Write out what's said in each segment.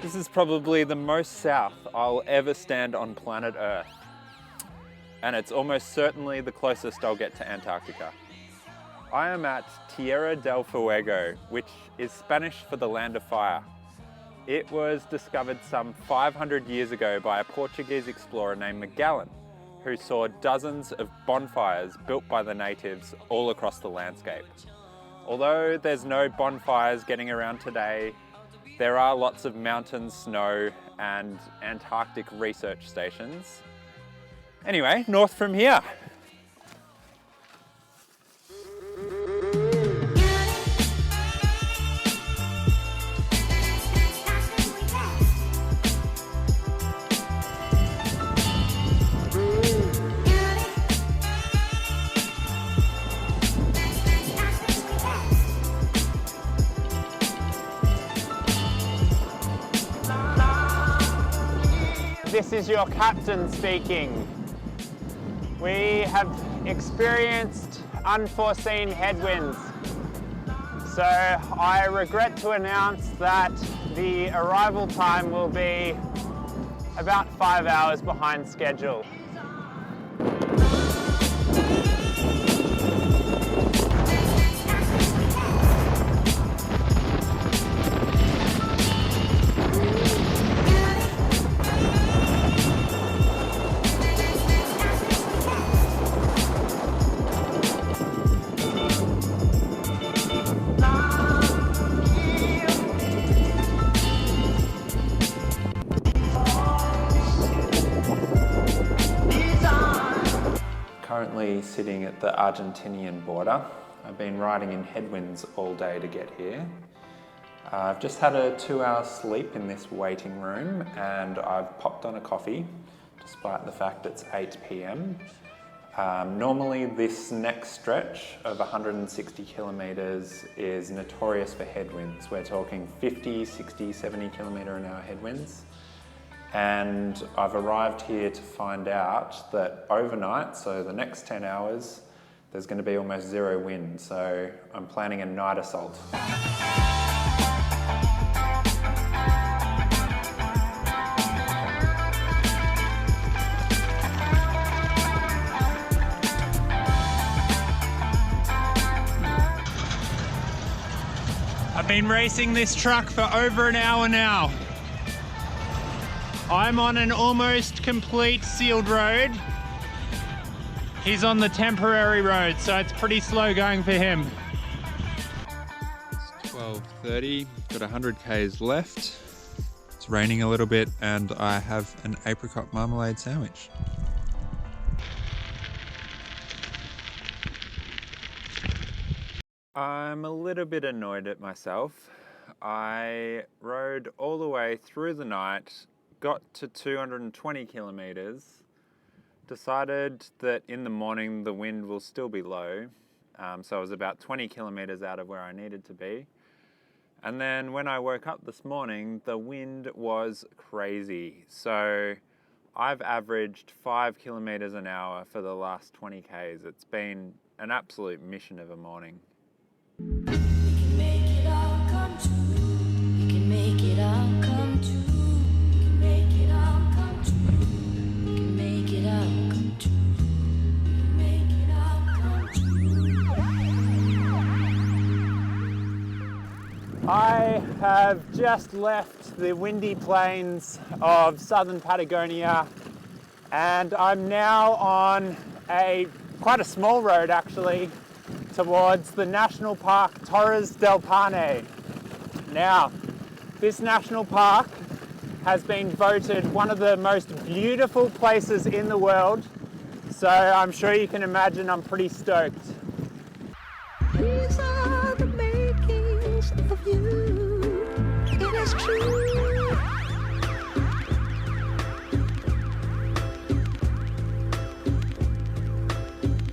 This is probably the most south I'll ever stand on planet Earth. And it's almost certainly the closest I'll get to Antarctica. I am at Tierra del Fuego, which is Spanish for the land of fire. It was discovered some 500 years ago by a Portuguese explorer named Magellan, who saw dozens of bonfires built by the natives all across the landscape. Although there's no bonfires getting around today, there are lots of mountain snow and Antarctic research stations. Anyway, north from here. This is your captain speaking. We have experienced unforeseen headwinds. So I regret to announce that the arrival time will be about 5 hours behind schedule. Currently sitting at the Argentinian border. I've been riding in headwinds all day to get here. I've just had a 2-hour sleep in this waiting room and I've popped on a coffee despite the fact it's 8 p.m. Normally this next stretch of 160 kilometers is notorious for headwinds. We're talking 50, 60, 70 kilometer an hour headwinds. And I've arrived here to find out that overnight, so the next 10 hours, there's going to be almost zero wind. So I'm planning a night assault. I've been racing this truck for over an hour now. I'm on an almost complete sealed road. He's on the temporary road, so it's pretty slow going for him. It's 12:30, got 100 k's left. It's raining a little bit and I have an apricot marmalade sandwich. I'm a little bit annoyed at myself. I rode all the way through the night, got to 220 kilometers, decided that in the morning the wind will still be low, so I was about 20 kilometers out of where I needed to be. And then when I woke up this morning, the wind was crazy. So I've averaged 5 kilometers an hour for the last 20 Ks. It's been an absolute mission of a morning. We can make it all come true. We can make it all come true. I have just left the windy plains of southern Patagonia and I'm now on quite a small road actually towards the national park Torres del Paine. Now, this national park has been voted one of the most beautiful places in the world, so I'm sure you can imagine I'm pretty stoked. These are the makings of you, it is true.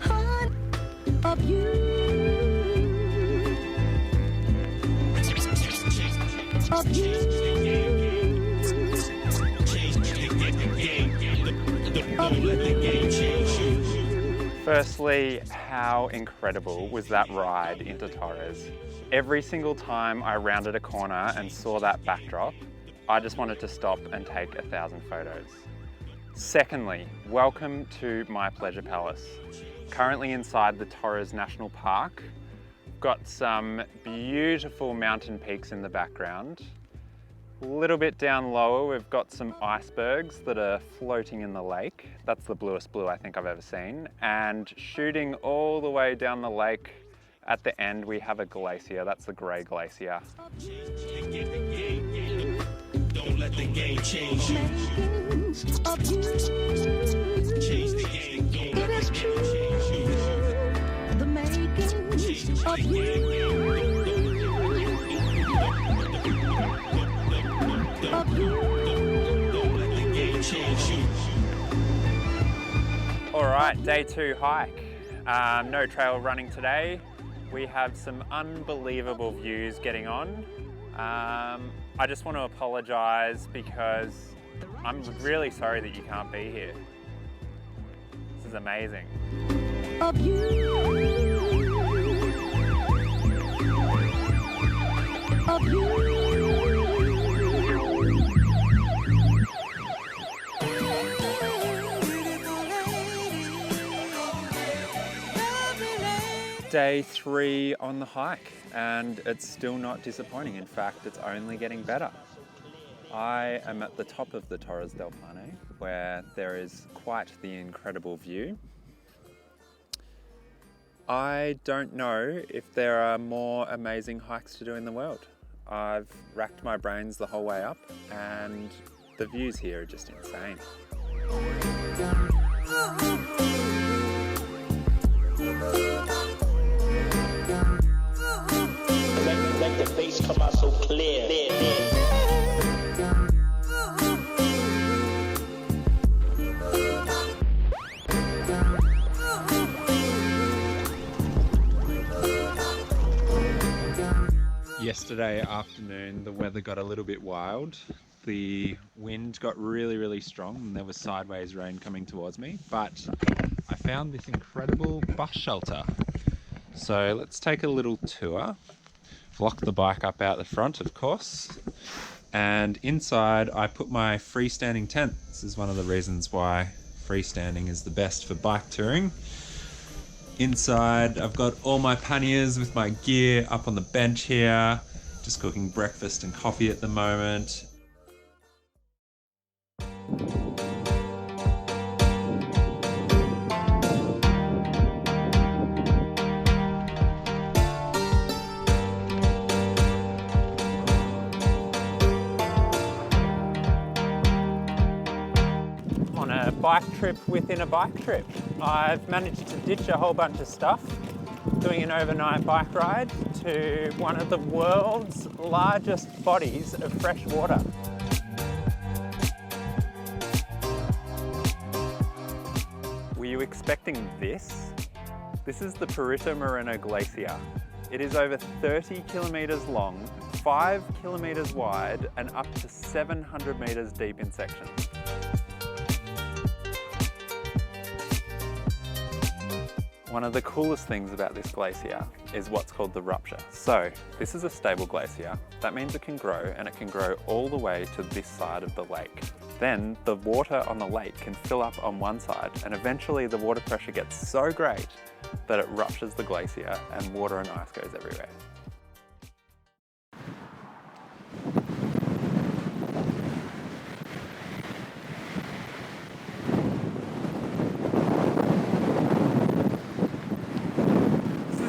Heart of you. Of you. Don't let the game change you. Firstly, how incredible was that ride into Torres? Every single time I rounded a corner and saw that backdrop, I just wanted to stop and take 1,000 photos. Secondly, welcome to my pleasure palace. Currently inside the Torres National Park. Got some beautiful mountain peaks in the background. A little bit down lower, we've got some icebergs that are floating in the lake. That's the bluest blue I think I've ever seen. And shooting all the way down the lake, at the end we have a glacier. That's the Grey Glacier. Don't let the game change you. Change the game. Don't let the game change you. The makings of you. Don't let the game change you. All right, day 2 hike. No trail running today. We have some unbelievable views getting on. I just want to apologise because I'm really sorry that you can't be here. This is amazing. Of you. Of you. Day 3 on the hike, and it's still not disappointing. In fact, it's only getting better. I am at the top of the Torres del Paine, where there is quite the incredible view. I don't know if there are more amazing hikes to do in the world. I've racked my brains the whole way up, and the views here are just insane. Let the bass come out so clear. Yesterday afternoon, the weather got a little bit wild. The wind got really strong and there was sideways rain coming towards me, but I found this incredible bus shelter. So let's take a little tour. Lock the bike up out the front, of course. And inside I put my freestanding tent. This is one of the reasons why freestanding is the best for bike touring. Inside I've got all my panniers with my gear up on the bench here. Just cooking breakfast and coffee at the moment. On a bike trip within a bike trip. I've managed to ditch a whole bunch of stuff, doing an overnight bike ride to one of the world's largest bodies of fresh water. Were you expecting this? This is the Moreno glacier. It is over 30 kilometers long, 5 kilometers wide, and up to 700 meters deep in sections. One of the coolest things about this glacier is what's called the rupture. So this is a stable glacier. That means it can grow, and it can grow all the way to this side of the lake. Then the water on the lake can fill up on one side, and eventually the water pressure gets so great that it ruptures the glacier and water and ice goes everywhere.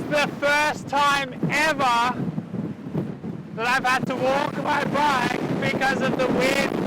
The first time ever that I've had to walk my bike because of the wind.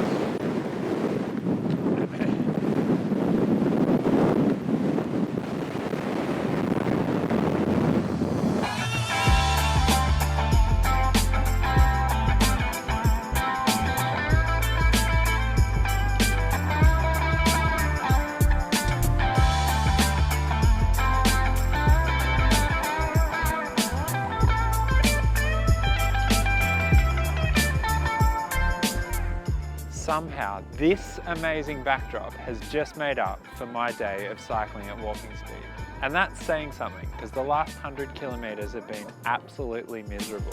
somehow this amazing backdrop has just made up for my day of cycling at walking speed. And that's saying something, because the last 100 kilometers have been absolutely miserable.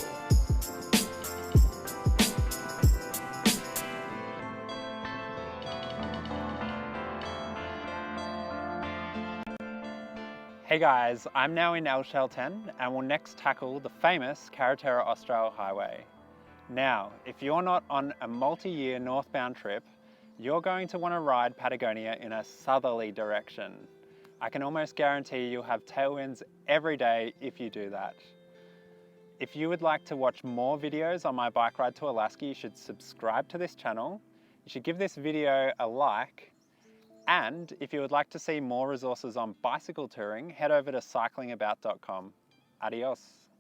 Hey guys, I'm now in El Chalten and will next tackle the famous Carretera Austral highway. Now, if you're not on a multi-year northbound trip, you're going to want to ride Patagonia in a southerly direction. I can almost guarantee you'll have tailwinds every day if you do that. If you would like to watch more videos on my bike ride to Alaska, you should subscribe to this channel. You should give this video a like. And if you would like to see more resources on bicycle touring, head over to CyclingAbout.com. Adios.